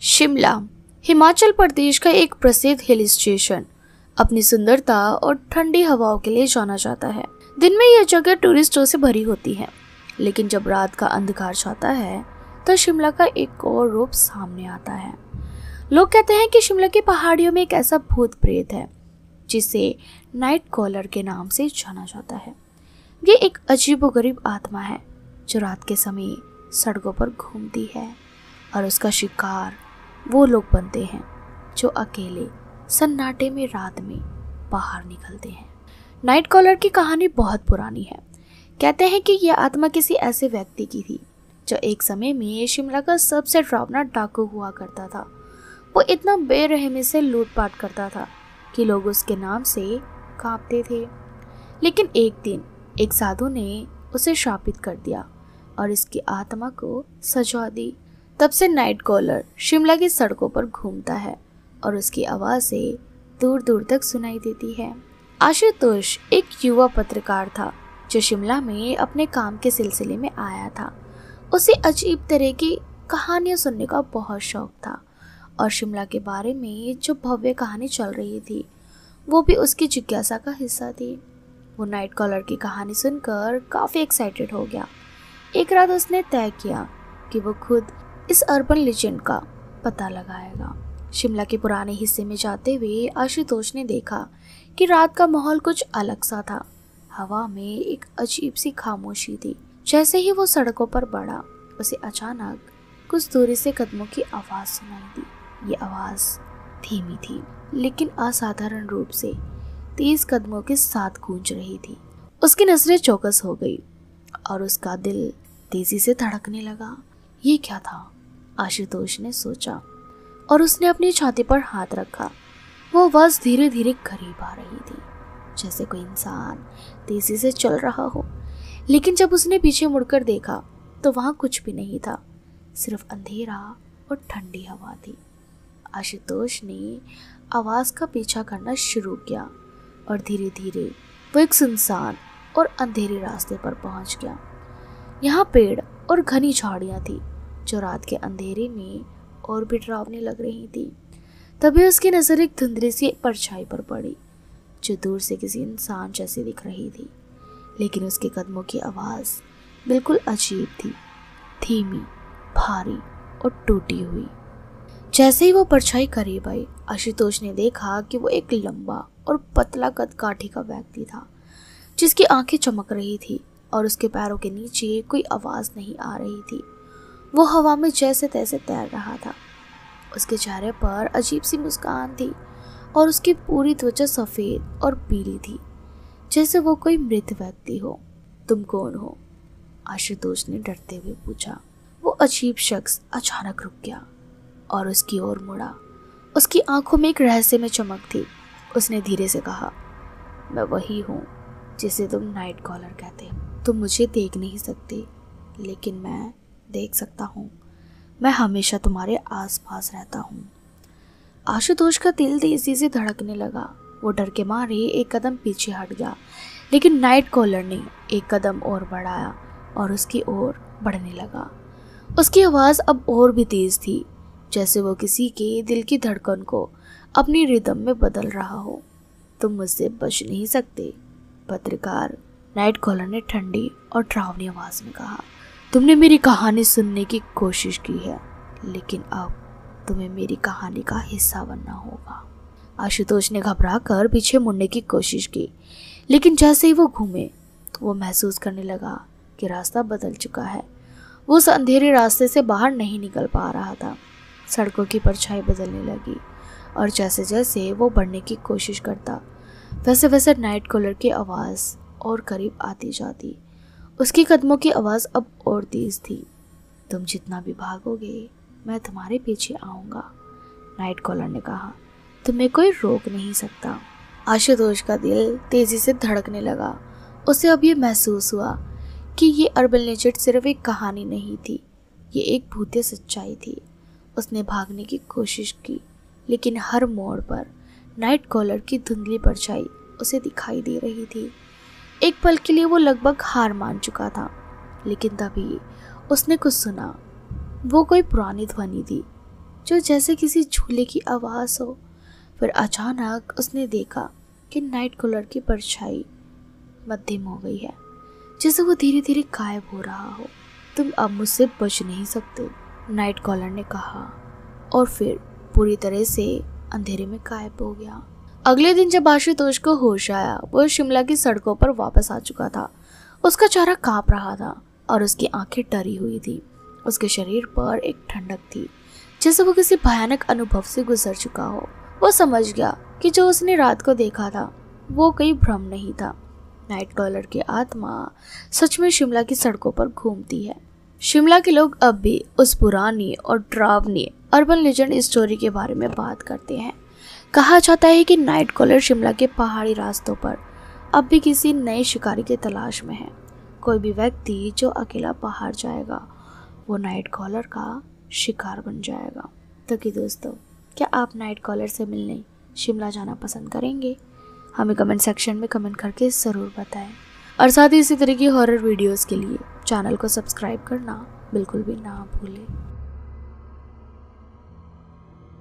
शिमला हिमाचल प्रदेश का एक प्रसिद्ध हिल स्टेशन अपनी सुंदरता और ठंडी हवाओं के लिए जाना जाता है। दिन में यह जगह टूरिस्टों से भरी होती है, लेकिन जब रात का अंधकार छाता है तो शिमला का एक और रूप सामने आता है। लोग कहते हैं कि शिमला की पहाड़ियों में एक ऐसा भूत प्रेत है जिसे नाइट कॉलर के नाम से जाना जाता है। ये एक अजीबोगरीब आत्मा है जो रात के समय सड़कों पर घूमती है और उसका शिकार वो लोग बनते हैं जो अकेले सन्नाटे में रात में बाहर निकलते हैं। नाइट कॉलर की कहानी बहुत पुरानी है। कहते हैं कि यह आत्मा किसी ऐसे व्यक्ति की थी जो एक समय में शिमला का सबसे डरावना डाकू हुआ करता था। वो इतना बेरहमी से लूटपाट करता था कि लोग उसके नाम से कांपते थे। लेकिन एक दिन एक साधु ने उसे शापित कर दिया और इसकी आत्मा को सजा दी। तब से नाइट कॉलर शिमला की सड़कों पर घूमता है और उसकी आवाज़ें दूर दूर तक सुनाई देती है। आशुतोष एक युवा पत्रकार था जो शिमला में अपने काम के सिलसिले में आया था। उसे अजीब तरह की कहानियां सुनने का बहुत शौक था और शिमला के बारे में जो भव्य कहानी चल रही थी वो भी उसकी जिज्ञासा का हिस्सा थी। वो नाइट कॉलर की कहानी सुनकर काफ़ी एक्साइटेड हो गया। एक रात उसने तय किया कि वो खुद इस अर्बन लेजेंड का पता लगाएगा। शिमला के पुराने हिस्से में जाते हुए आशुतोष ने देखा कि रात का माहौल कुछ अलग सा था। हवा में एक अजीब सी खामोशी थी। जैसे ही वो सड़कों पर बढ़ा उसे अचानक कुछ दूरी से कदमों की आवाज़ सुनाई दी। ये आवाज़ धीमी थी लेकिन असाधारण रूप से तेज कदमों के साथ गूंज रही थी। उसकी नजरें चौकस हो गई और उसका दिल तेजी से धड़कने लगा। ये क्या था? आशुतोष ने सोचा और उसने अपनी छाती पर हाथ रखा। वो आवाज़ धीरे धीरे करीब आ रही थी, जैसे कोई इंसान तेजी से चल रहा हो। लेकिन जब उसने पीछे मुड़कर देखा तो वहाँ कुछ भी नहीं था, सिर्फ अंधेरा और ठंडी हवा थी। आशुतोष ने आवाज़ का पीछा करना शुरू किया और धीरे धीरे वो एक सुनसान और अंधेरे रास्ते पर पहुंच गया। यहाँ पेड़ और घनी झाड़ियाँ थी जो रात के अंधेरे में और भी डरावनी लग रही थी। तभी उसकी नज़र एक धुंधली सी परछाई पर पड़ी जो दूर से किसी इंसान जैसी दिख रही थी, लेकिन उसके कदमों की आवाज़ बिल्कुल अजीब थी, धीमी, भारी और टूटी हुई। जैसे ही वो परछाई करीब आई आशुतोष ने देखा कि वो एक लंबा और पतला कद काठी का व्यक्ति था जिसकी आंखें चमक रही थी और उसके पैरों के नीचे कोई आवाज़ नहीं आ रही थी। वो हवा में जैसे तैसे तैर रहा था। उसके चेहरे पर अजीब सी मुस्कान थी और उसकी पूरी त्वचा सफ़ेद और पीली थी, जैसे वो कोई मृत व्यक्ति हो। तुम कौन हो? आशुतोष ने डरते हुए पूछा। वो अजीब शख्स अचानक रुक गया और उसकी ओर मुड़ा। उसकी आंखों में एक रहस्यमय चमक थी। उसने धीरे से कहा, मैं वही हूँ जिसे तुम नाइट कॉलर कहते हो। तुम मुझे देख नहीं सकते, लेकिन मैं देख सकता हूँ। मैं हमेशा तुम्हारे आसपास रहता हूँ। आशुतोष का दिल तेजी से धड़कने लगा। वो डर के मारे एक कदम पीछे हट गया, लेकिन नाइट कॉलर ने एक कदम और बढ़ाया और उसकी ओर बढ़ने लगा। उसकी आवाज़ अब और भी तेज थी, जैसे वो किसी के दिल की धड़कन को अपनी रिदम में बदल रहा हो। तुम मुझसे बच नहीं सकते, पत्रकार, नाइट कॉलर ने ठंडी और डरावनी आवाज़ में कहा। तुमने मेरी कहानी सुनने की कोशिश की है, लेकिन अब तुम्हें मेरी कहानी का हिस्सा बनना होगा। आशुतोष ने घबरा कर पीछे मुड़ने की कोशिश की, लेकिन जैसे ही वो घूमे वो महसूस करने लगा कि रास्ता बदल चुका है। वो उस अंधेरे रास्ते से बाहर नहीं निकल पा रहा था। सड़कों की परछाई बदलने लगी और जैसे जैसे वो बढ़ने की कोशिश करता वैसे वैसे नाइट कॉलर की आवाज़ और करीब आती जाती। उसकी कदमों की आवाज़ अब और तेज थी। तुम जितना भी भागोगे मैं तुम्हारे पीछे आऊँगा, नाइट कॉलर ने कहा। तुम्हें कोई रोक नहीं सकता। आशुतोष का दिल तेज़ी से धड़कने लगा। उसे अब ये महसूस हुआ कि ये अर्बन लेजेंड सिर्फ एक कहानी नहीं थी, ये एक भूतिया सच्चाई थी। उसने भागने की कोशिश की, लेकिन हर मोड़ पर नाइट कॉलर की धुंधली परछाई उसे दिखाई दे रही थी। एक पल के लिए वो लगभग हार मान चुका था, लेकिन तभी उसने कुछ सुना। वो कोई पुरानी ध्वनि थी, जो जैसे किसी झूले की आवाज़ हो। फिर अचानक उसने देखा कि नाइट कॉलर की परछाई मध्यम हो गई है, जैसे वो धीरे धीरे गायब हो रहा हो। तुम अब मुझसे बच नहीं सकते, नाइट कॉलर ने कहा, और फिर पूरी तरह से अंधेरे में गायब हो गया। अगले दिन जब आशुतोष को होश आया, वो शिमला की सड़कों पर वापस आ चुका था। उसका चेहरा कांप रहा था और उसकी आंखें डरी हुई थी। उसके शरीर पर एक ठंडक थी, जैसे वो किसी भयानक अनुभव से गुजर चुका हो। वो समझ गया कि जो उसने रात को देखा था वो कोई भ्रम नहीं था। नाइट कॉलर की आत्मा सच में शिमला की सड़कों पर घूमती है। शिमला के लोग अब भी उस पुरानी और डरावनी अर्बन लेजेंड स्टोरी के बारे में बात करते हैं। कहा जाता है कि नाइट कॉलर शिमला के पहाड़ी रास्तों पर अब भी किसी नए शिकारी की तलाश में है। कोई भी व्यक्ति जो अकेला बाहर जाएगा वो नाइट कॉलर का शिकार बन जाएगा। तो कि दोस्तों, क्या आप नाइट कॉलर से मिलने शिमला जाना पसंद करेंगे? हमें कमेंट सेक्शन में कमेंट करके ज़रूर बताएं। और साथ ही इसी तरह की हॉरर वीडियोस के लिए चैनल को सब्सक्राइब करना बिल्कुल भी ना भूलें।